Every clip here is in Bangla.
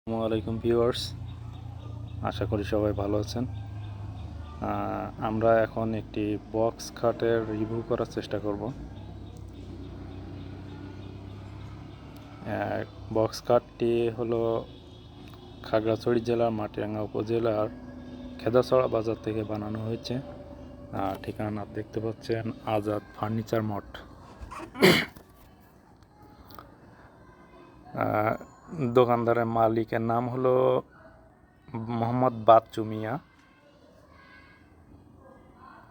আসসালামু আলাইকুম ভিউয়ার্স, আশা করি সবাই ভালো আছেন। আমরা এখন একটি বক্স খাটের রিভিউ করার চেষ্টা করব। বক্স খাটটি হলো খাগড়াছড়ি জেলার মাটিরাঙ্গা উপজেলার খেদাছড়া বাজার থেকে বানানো হয়েছে। ঠিকানা দেখতে পাচ্ছেন, আজাদ ফার্নিচার মঠ। দোকানদারের মালিকের নাম হলো মোহাম্মদ বাচ্চু মিয়া।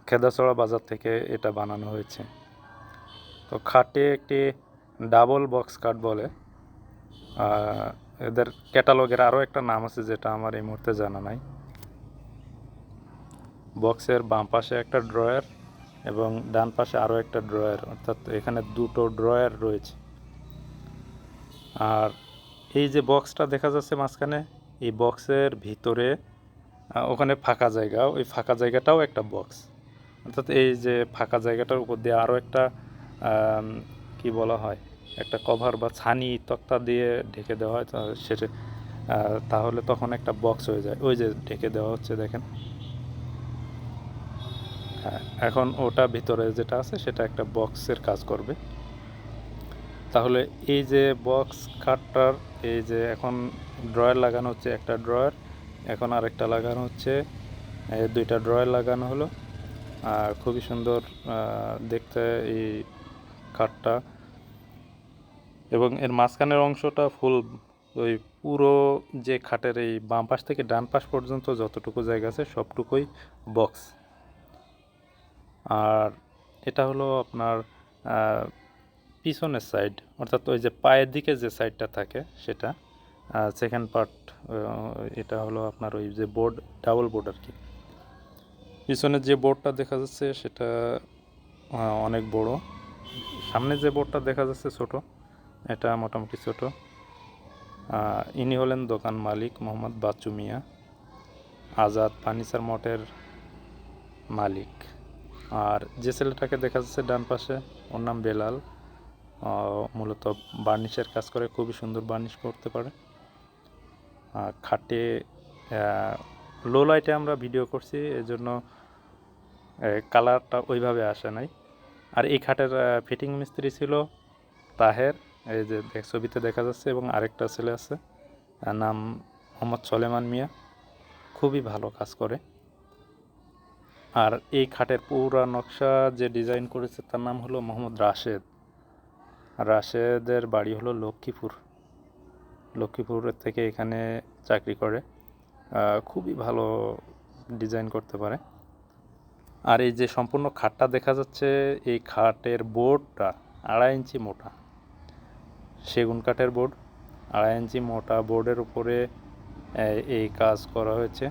খেদাছড়া বাজার থেকে এটা বানানো হয়েছে। তো খাটে একটি ডাবল বক্স খাট বলে। এদের ক্যাটালগের আরও একটা নাম আছে যেটা আমার এই মুহূর্তে জানা নাই। বক্সের বাম পাশে একটা ড্রয়ার এবং ডান পাশে আরও একটা ড্রয়ার, অর্থাৎ এখানে দুটো ড্রয়ার রয়েছে। আর এই যে বক্সটা দেখা যাচ্ছে মাঝখানে, এই বক্সের ভিতরে ওখানে ফাঁকা জায়গা, ওই ফাঁকা জায়গাটাও একটা বক্স, অর্থাৎ এই যে ফাঁকা জায়গাটার উপর দিয়ে আরও একটা কি বলা হয়, একটা কভার বা ছানি তক্তা দিয়ে ঢেকে দেওয়া হয়, সেটা তাহলে তখন একটা বক্স হয়ে যায়। ওই যে ঢেকে দেওয়া হচ্ছে দেখেন। হ্যাঁ, এখন ওটা ভিতরে যেটা আছে সেটা একটা বক্সের কাজ করবে। তাহলে এই যে বক্স খাটটার এই যে এখন ড্রয়ার লাগানো হচ্ছে, একটা ড্রয়ার এখন আরেকটা লাগানো হচ্ছে, দুইটা ড্রয়ার লাগানো হলো। আর খুবই সুন্দর দেখতে এই খাটটা, এবং এর মাঝখানের অংশটা ফুল ওই পুরো যে খাটের এই বাম পাশ থেকে ডান পাশ পর্যন্ত যতটুকু জায়গা আছে সবটুকুই বক্স। আর এটা হলো আপনার পিছনের সাইড, অর্থাৎ ওই যে পায়ের দিকে যে সাইডটা থাকে সেটা সেকেন্ড পার্ট। এটা হলো আপনার ওই যে বোর্ড, ডাবল বোর্ড আর কি। পিছনের যে বোর্ডটা দেখা যাচ্ছে সেটা অনেক বড়, সামনে যে বোর্ডটা দেখা যাচ্ছে ছোট, এটা মোটামুটি ছোট। ইনি হলেন দোকান মালিক মোহাম্মদ বাচ্চু মিয়া, আজাদ ফার্নিচার মঠের মালিক। আর যে ছেলেটাকে দেখা যাচ্ছে ডান পাশে, ওর নাম বেলাল। মূলত বার্নিশের কাজ করে, খুবই সুন্দর বার্নিশ করতে পারে। খাটে লো লাইটে আমরা ভিডিও করছি, এজন্য কালারটা ওইভাবে আসে নাই। আর এই খাটের ফিটিং মিস্ত্রি ছিল তাহের, এই যে ছবিতে দেখা যাচ্ছে, এবং আরেকটা ছেলে আছে নাম মোহাম্মদ সলেমান মিয়া, খুবই ভালো কাজ করে। আর এই খাটের পুরা নকশা যে ডিজাইন করেছে তার নাম হলো মোহাম্মদ রাশেদ। রাশেদের বাড়ি হলো লক্ষ্মীপুরের থেকে এখানে চাকরি করে, খুবই ভালো ডিজাইন করতে পারে। আর এই যে সম্পূর্ণ খাটটা দেখা যাচ্ছে, এই খাটের বোর্ডটা 2.5 ইঞ্চি মোটা, সেগুন কাঠের বোর্ড, 2.5 ইঞ্চি মোটা বোর্ডের উপরে এই কাজ করা হয়েছে।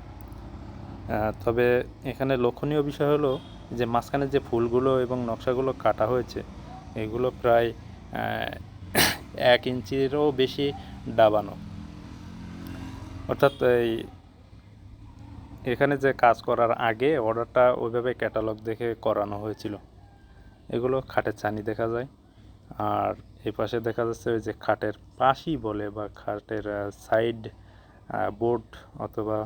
তবে এখানে লক্ষণীয় বিষয় হলো যে মাঝখানে যে ফুলগুলো এবং নকশাগুলো কাটা হয়েছে, এগুলো প্রায় 1 ইঞ্চিরও বেশি দাবানো, অর্থাৎ এই এখানে যে কাজ করার আগে অর্ডারটা ওইভাবে ক্যাটালগ দেখে করানো হয়েছিল। এগুলো খাটের ছানি দেখা যায়। আর এই পাশে দেখা যাচ্ছে ওই যে খাটের পাশি বলে বা খাটের সাইড বোর্ড অথবা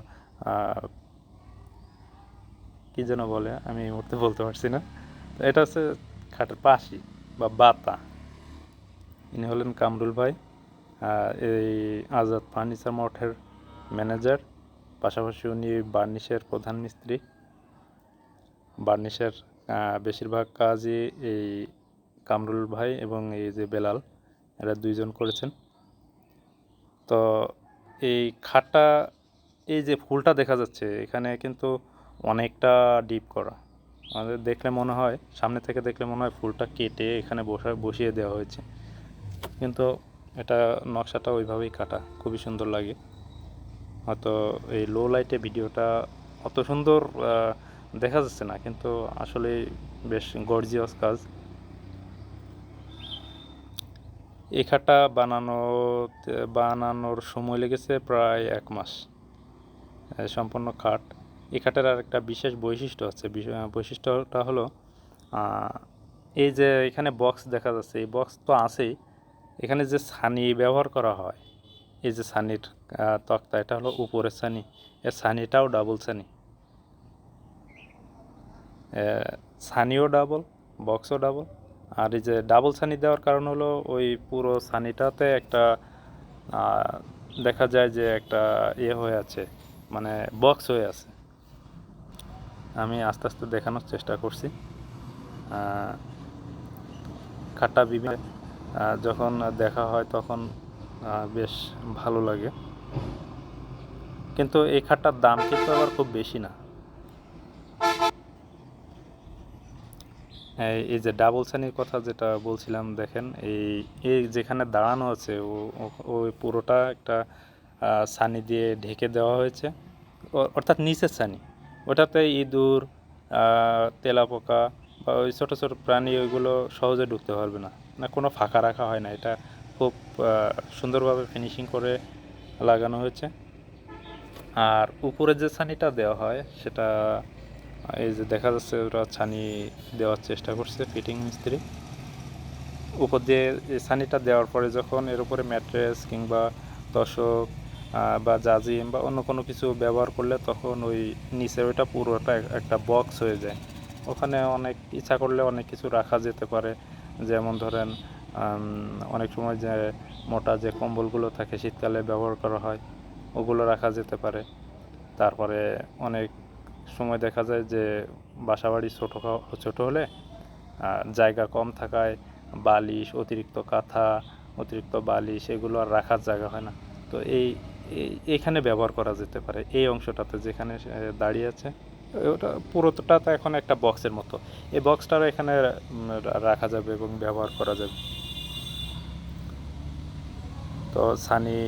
কী যেন বলে, আমি এই মুহূর্তে বলতে পারছি না। এটা হচ্ছে খাটের পাশি বা বাতা। ইনি হলেন কামরুল ভাই, এই আজাদ ফার্নিচার মঠের ম্যানেজার, পাশাপাশি উনি বার্নিশের প্রধান মিস্ত্রি। বার্নিশের বেশিরভাগ কাজই এই কামরুল ভাই এবং এই যে বেলাল, এরা দুইজন করেছেন। তো এই খাটটা, এই যে ফুলটা দেখা যাচ্ছে এখানে কিন্তু অনেকটা ডিপ করা, আমাদের দেখলে মনে হয়, সামনে থেকে দেখলে মনে হয় ফুলটা কেটে এখানে বসিয়ে দেওয়া হয়েছে, কিন্তু এটা নকশাটা ওইভাবেই কাটা, খুবই সুন্দর লাগে। হয়তো এই লো লাইটে ভিডিওটা অত সুন্দর দেখা যাচ্ছে না, কিন্তু আসলে বেশ গর্জিয়াস কাজ। এই খাটটা বানানোর সময় লেগেছে প্রায় 1 মাস, সম্পূর্ণ খাট। এই খাটের আর একটা বিশেষ বৈশিষ্ট্য আছে, বৈশিষ্ট্যটা হলো এই যে এখানে বক্স দেখা যাচ্ছে, এই বক্স তো আছেই, এখানে যে ছানি ব্যবহার করা হয় এই যে ছানির তক্তা, এটা হলো উপরের ছানি, এর ছানিটাও ডাবল ছানি, ছানিও ডাবল, বক্সও ডাবল। আর এই যে ডাবল ছানি দেওয়ার কারণ হলো ওই পুরো ছানিটাতে একটা দেখা যায় যে একটা ইয়ে হয়ে আছে, মানে বক্স হয়ে আছে। আমি আস্তে আস্তে দেখানোর চেষ্টা করছি। খাটটা বিভিন্ন যখন দেখা হয় তখন বেশ ভালো লাগে, কিন্তু এই খাটটার দাম কিন্তু আবার খুব বেশি না। এই যে ডাবল ছানির কথা যেটা বলছিলাম, দেখেন এই এই যেখানে দাঁড়ানো আছে ওই পুরোটা একটা ছানি দিয়ে ঢেকে দেওয়া হয়েছে, অর্থাৎ নিচের ছানি, ওটাতে ইঁদুর, তেলাপোকা বা ওই ছোটো ছোটো প্রাণী ওইগুলো সহজে ঢুকতে পারবে না, না কোনো ফাঁকা রাখা হয় না, এটা খুব সুন্দরভাবে ফিনিশিং করে লাগানো হয়েছে। আর উপরে যে ছানিটা দেওয়া হয় সেটা এই যে দেখা যাচ্ছে ওরা ছানি দেওয়ার চেষ্টা করছে ফিটিং মিস্ত্রি। উপর দিয়ে ছানিটা দেওয়ার পরে যখন এর উপরে ম্যাট্রেস কিংবা তোশক বা জাজিম বা অন্য কোনো কিছু ব্যবহার করলে তখন ওই নিচে ওইটা পুরোটা একটা বক্স হয়ে যায়। ওখানে অনেক ইচ্ছা করলে অনেক কিছু রাখা যেতে পারে, যেমন ধরেন অনেক সময় যে মোটা যে কম্বলগুলো থাকে শীতকালে ব্যবহার করা হয় ওগুলো রাখা যেতে পারে। তারপরে অনেক সময় দেখা যায় যে বাসাবাড়ি ছোটো হলে জায়গা কম থাকায় বালিশ, অতিরিক্ত কাঁথা, অতিরিক্ত বালিশ এগুলো আর রাখার জায়গা হয় না, তো এইখানে ব্যবহার করা যেতে পারে। এই অংশটাতে যেখানে দাঁড়িয়ে আছে ওটা পুরোটা তো এখন একটা বক্সের মতো, এই বক্সটারও এখানে রাখা যাবে এবং ব্যবহার করা যাবে। তো ছানি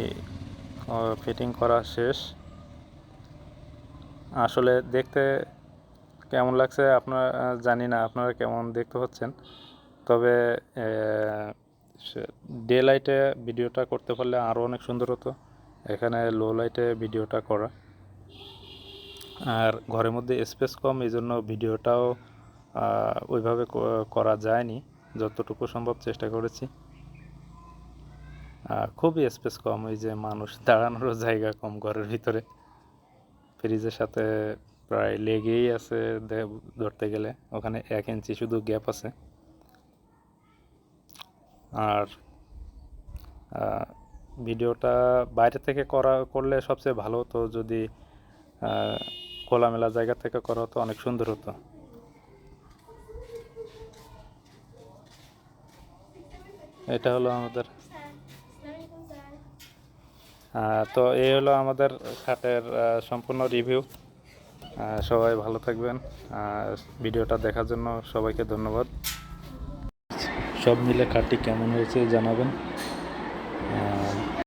ফিটিং করা শেষ। আসলে দেখতে কেমন লাগছে আপনারা জানি না, আপনারা কেমন দেখতে পাচ্ছেন, তবে ডে লাইটে ভিডিওটা করতে পারলে আরও অনেক সুন্দর হতো, এখানে লো লাইটে ভিডিওটা করা, আর ঘরের মধ্যে স্পেস কম, এই জন্য ভিডিওটাও ওইভাবে করা যায়নি, যতটুকু সম্ভব চেষ্টা করেছি। খুবই স্পেস কম, ওই যে মানুষ দাঁড়ানোরও জায়গা কম ঘরের ভিতরে, ফ্রিজের সাথে প্রায় লেগেই আছে ধরতে গেলে, ওখানে 1 ইঞ্চি শুধু গ্যাপ আছে। আর ভিডিওটা বাইরে থেকে করলে সবচেয়ে ভালো হতো, যদি খোলামেলা জায়গা থেকে করা হতো অনেক সুন্দর হতো। এটা হলো আমাদের তো এই হলো আমাদের খাটের সম্পূর্ণ রিভিউ। সবাই ভালো থাকবেন, ভিডিওটা দেখার জন্য সবাইকে ধন্যবাদ। সব মিলে খাটটি কেমন হয়েছে জানাবেন।